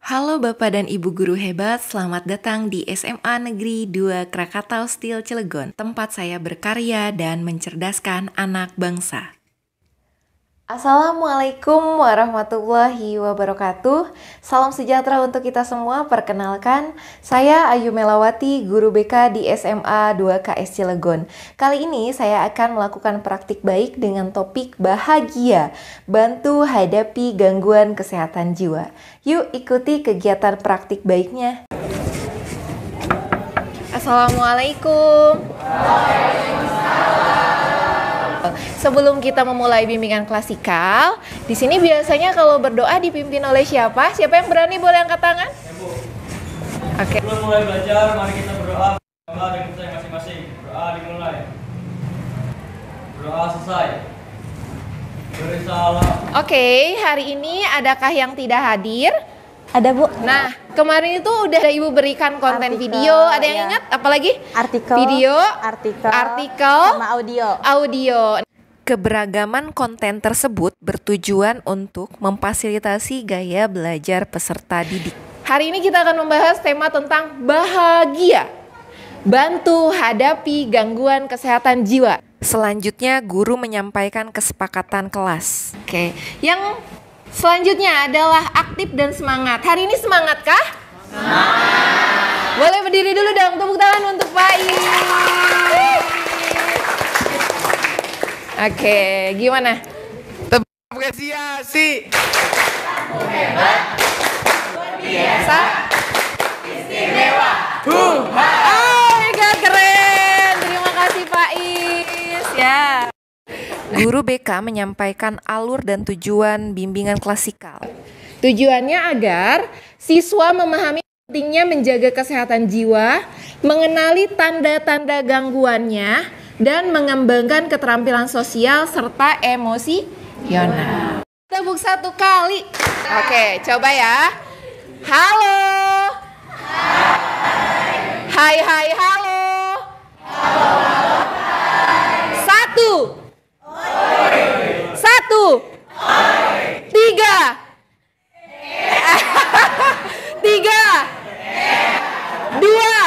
Halo Bapak dan Ibu guru hebat, selamat datang di SMA Negeri 2 Krakatau Steel Cilegon, tempat saya berkarya dan mencerdaskan anak bangsa. Assalamualaikum warahmatullahi wabarakatuh. Salam sejahtera untuk kita semua. Perkenalkan, saya Ayu Melawati, guru BK di SMA 2 KS Cilegon. Kali ini saya akan melakukan praktik baik dengan topik bahagia, bantu hadapi gangguan kesehatan jiwa. Yuk ikuti kegiatan praktik baiknya. Assalamualaikum. Sebelum kita memulai bimbingan klasikal, di sini biasanya kalau berdoa dipimpin oleh siapa? Siapa yang berani boleh angkat tangan? Oke. Sebelum mulai belajar, mari kita berdoa dengan kita masing-masing. Doa dimulai. Doa selesai. Beri salam. Oke, hari ini adakah yang tidak hadir? Ada, Bu. Nah, kemarin itu udah Ibu berikan konten Artikel, video. Ada yang ya. ingat? Apalagi? Artikel, Video, artikel, sama audio. Keberagaman konten tersebut bertujuan untuk memfasilitasi gaya belajar peserta didik. Hari ini kita akan membahas tema tentang bahagia, bantu hadapi gangguan kesehatan jiwa. Selanjutnya guru menyampaikan kesepakatan kelas. Oke, yang selanjutnya adalah aktif dan semangat. Hari ini semangat kah? Semangat. Boleh berdiri dulu dong, tepuk tangan untuk Pak Is. Oke, gimana? Apresiasi. Kamu hebat, luar biasa, istimewa. Oh my God, keren. Terima kasih Pak Is ya. Guru BK menyampaikan alur dan tujuan bimbingan klasikal. Tujuannya agar siswa memahami pentingnya menjaga kesehatan jiwa, mengenali tanda-tanda gangguannya, dan mengembangkan keterampilan sosial serta emosional. Tepuk satu kali. Oke, coba ya. Halo. Hai. Hai, halo. Satu. Satu. Tiga. Tiga. Dua.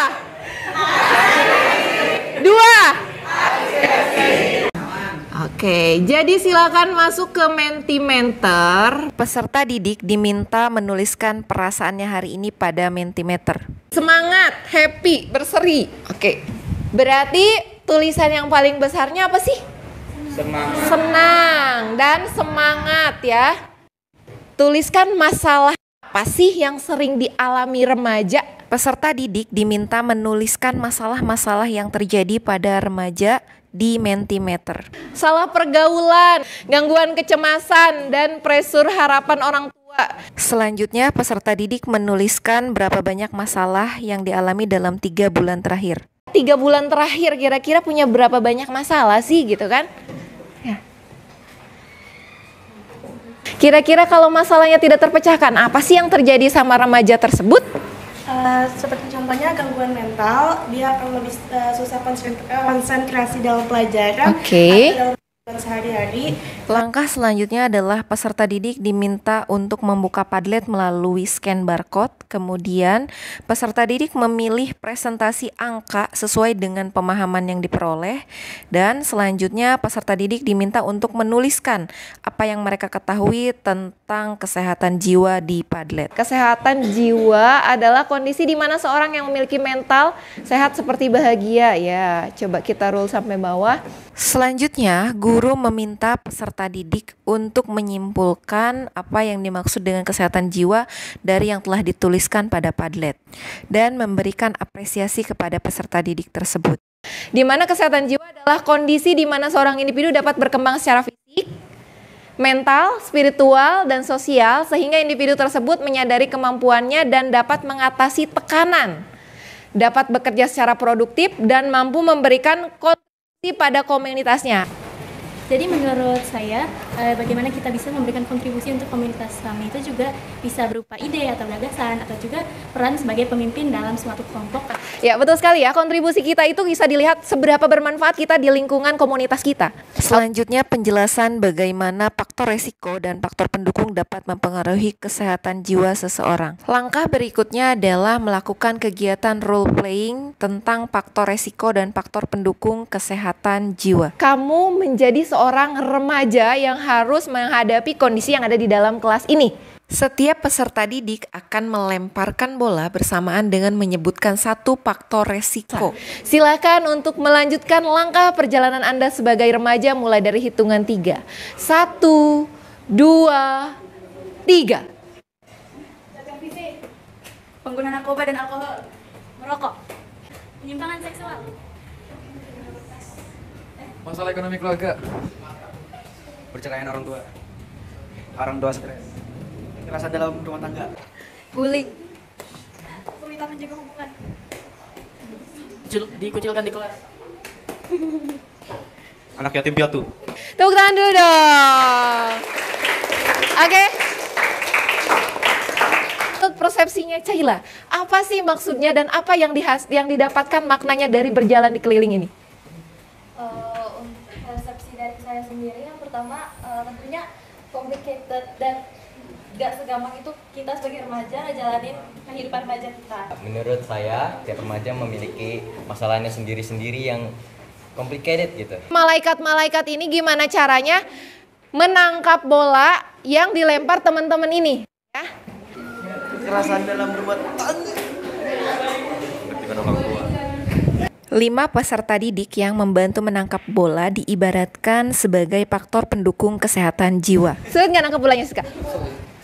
Oke, jadi silakan masuk ke Mentimeter. Peserta didik diminta menuliskan perasaannya hari ini pada Mentimeter. Semangat, happy, berseri. Oke, berarti tulisan yang paling besarnya apa sih? Semangat. Senang dan semangat ya. Tuliskan masalah apa sih yang sering dialami remaja? Peserta didik diminta menuliskan masalah-masalah yang terjadi pada remaja di Mentimeter. Salah pergaulan, gangguan kecemasan, dan pressure harapan orang tua. Selanjutnya peserta didik menuliskan berapa banyak masalah yang dialami dalam 3 bulan terakhir. 3 bulan terakhir kira-kira punya berapa banyak masalah sih gitu kan? Ya. Kira-kira kalau masalahnya tidak terpecahkan, apa sih yang terjadi sama remaja tersebut? Seperti contohnya gangguan mental, dia akan lebih susah konsentrasi dalam pelajaran. Oke. Atau dalam kehidupan sehari-hari. Langkah selanjutnya adalah peserta didik diminta untuk membuka Padlet melalui scan barcode. Kemudian peserta didik memilih presentasi angka sesuai dengan pemahaman yang diperoleh. Dan selanjutnya peserta didik diminta untuk menuliskan apa yang mereka ketahui tentang kesehatan jiwa di Padlet. Kesehatan jiwa adalah kondisi di mana seorang yang memiliki mental sehat seperti bahagia. Ya, coba kita roll sampai bawah. Selanjutnya, guru meminta peserta didik untuk menyimpulkan apa yang dimaksud dengan kesehatan jiwa dari yang telah dituliskan pada Padlet dan memberikan apresiasi kepada peserta didik tersebut. Di mana kesehatan jiwa adalah kondisi di mana seorang individu dapat berkembang secara fisik, mental, spiritual, dan sosial sehingga individu tersebut menyadari kemampuannya dan dapat mengatasi tekanan, dapat bekerja secara produktif dan mampu memberikan kontribusi pada komunitasnya. Jadi menurut saya bagaimana kita bisa memberikan kontribusi untuk komunitas kami itu juga bisa berupa ide atau gagasan atau juga peran sebagai pemimpin dalam suatu kelompok. Ya, betul sekali ya. Kontribusi kita itu bisa dilihat seberapa bermanfaat kita di lingkungan komunitas kita. Selanjutnya penjelasan bagaimana faktor resiko dan faktor pendukung dapat mempengaruhi kesehatan jiwa seseorang. Langkah berikutnya adalah melakukan kegiatan role playing tentang faktor resiko dan faktor pendukung kesehatan jiwa. Kamu menjadi seorang remaja yang harus menghadapi kondisi yang ada di dalam kelas ini. Setiap peserta didik akan melemparkan bola bersamaan dengan menyebutkan satu faktor resiko. Silakan untuk melanjutkan langkah perjalanan Anda sebagai remaja mulai dari hitungan 3. 1, 2, 3. Penggunaan narkoba dan alkohol, merokok, penyimpangan seksual, masalah ekonomi keluarga, perceraian orang tua stres, kekerasan dalam rumah tangga, bullying, meminta menjaga hubungan, Dikucilkan di kelas. anak yatim piatu. Tepuk tangan dulu dong. Oke. Untuk persepsinya Caila, apa sih maksudnya dan apa yang didapatkan maknanya dari berjalan di keliling ini? Untuk persepsi dari saya sendiri, yang pertama tentunya complicated dan gak segampang itu kita sebagai remaja ngejalanin kehidupan remaja kita. Menurut saya, tiap remaja memiliki masalahnya sendiri-sendiri yang complicated gitu. Malaikat-malaikat ini gimana caranya menangkap bola yang dilempar teman-teman ini? Ya. Kekerasan dalam rumah tangga. Dengan orang tua. 5 peserta didik yang membantu menangkap bola diibaratkan sebagai faktor pendukung kesehatan jiwa. Sulit nggak nangkap bolanya, Siska?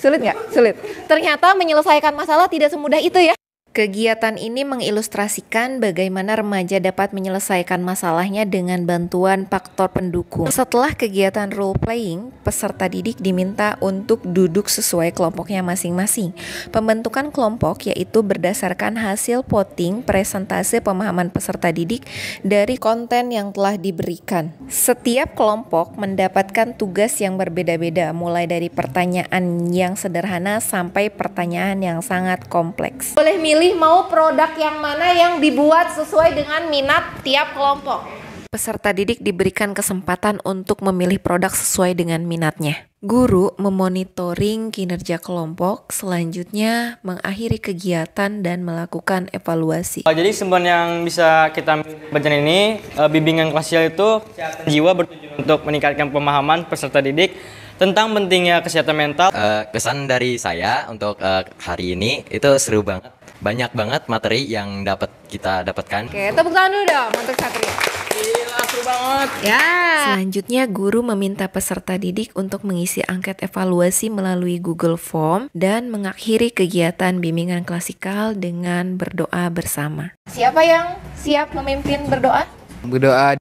Sulit nggak? Sulit. Ternyata menyelesaikan masalah tidak semudah itu ya. Kegiatan ini mengilustrasikan bagaimana remaja dapat menyelesaikan masalahnya dengan bantuan faktor pendukung. Setelah kegiatan role playing, peserta didik diminta untuk duduk sesuai kelompoknya masing-masing. Pembentukan kelompok yaitu berdasarkan hasil voting presentase pemahaman peserta didik dari konten yang telah diberikan. Setiap kelompok mendapatkan tugas yang berbeda-beda, mulai dari pertanyaan yang sederhana sampai pertanyaan yang sangat kompleks. Boleh milih mau produk yang mana yang dibuat sesuai dengan minat tiap kelompok. Peserta didik diberikan kesempatan untuk memilih produk sesuai dengan minatnya. Guru memonitoring kinerja kelompok, selanjutnya mengakhiri kegiatan dan melakukan evaluasi. Jadi sumber yang bisa kita baca ini, bimbingan klasial itu jiwa bertujuan untuk meningkatkan pemahaman peserta didik tentang pentingnya kesehatan mental. Kesan dari saya untuk hari ini itu seru banget. Banyak banget materi yang dapat kita dapatkan. Oke, tepuk tangan dulu dong untuk Satria. Gila, seru banget. Ya. Selanjutnya guru meminta peserta didik untuk mengisi angket evaluasi melalui Google Form dan mengakhiri kegiatan bimbingan klasikal dengan berdoa bersama. Siapa yang siap memimpin berdoa? Berdoa.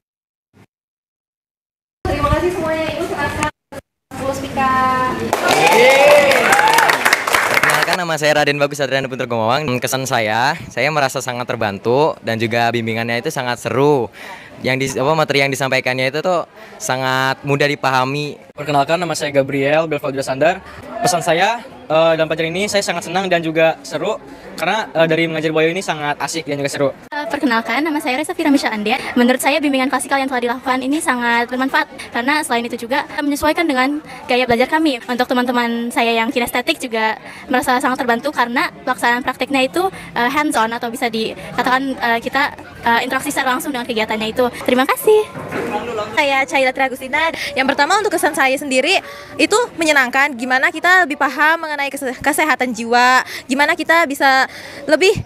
Terima kasih semuanya. Ibu silakan. Speaker. Perkenalkan, nama saya Raden Bagus Adriana Putra Gumawang. Kesan saya merasa sangat terbantu dan juga bimbingannya itu sangat seru. Materi yang disampaikannya itu tuh sangat mudah dipahami. Perkenalkan, nama saya Gabriel Belvaldo Sandar. Pesan saya dalam pelajaran ini saya sangat senang dan juga seru karena dari mengajar Boyo ini sangat asik dan juga seru. Perkenalkan, nama saya Reza Firamisha Andia. Menurut saya bimbingan klasikal yang telah dilakukan ini sangat bermanfaat karena selain itu juga menyesuaikan dengan gaya belajar kami. Untuk teman-teman saya yang kinestetik juga merasa sangat terbantu karena pelaksanaan prakteknya itu hands on atau bisa dikatakan kita interaksi secara langsung dengan kegiatannya itu. Terima kasih. Saya Caila Triagustina. Yang pertama untuk kesan saya sendiri itu menyenangkan. Gimana kita lebih paham mengenai kesehatan jiwa. Gimana kita bisa lebih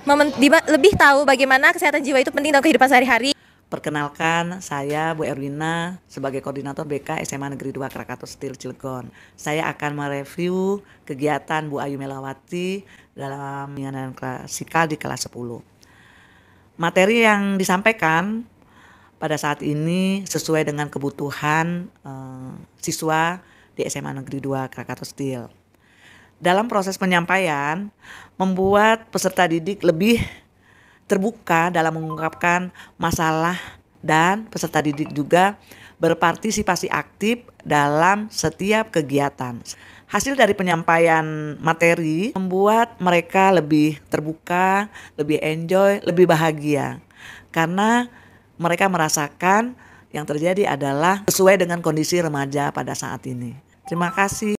tahu bagaimana kesehatan jiwa itu penting dalam kehidupan sehari-hari. Perkenalkan, saya Bu Erwina sebagai Koordinator BK SMA Negeri 2 Krakatau Steel Cilegon. Saya akan mereview kegiatan Bu Ayu Melawati dalam bimbingan klasikal di kelas 10. Materi yang disampaikan pada saat ini sesuai dengan kebutuhan siswa di SMA Negeri 2 Krakatau Steel. Dalam proses penyampaian, membuat peserta didik lebih terbuka dalam mengungkapkan masalah dan peserta didik juga berpartisipasi aktif dalam setiap kegiatan. Hasil dari penyampaian materi membuat mereka lebih terbuka, lebih enjoy, lebih bahagia. Karena mereka merasakan yang terjadi adalah sesuai dengan kondisi remaja pada saat ini. Terima kasih.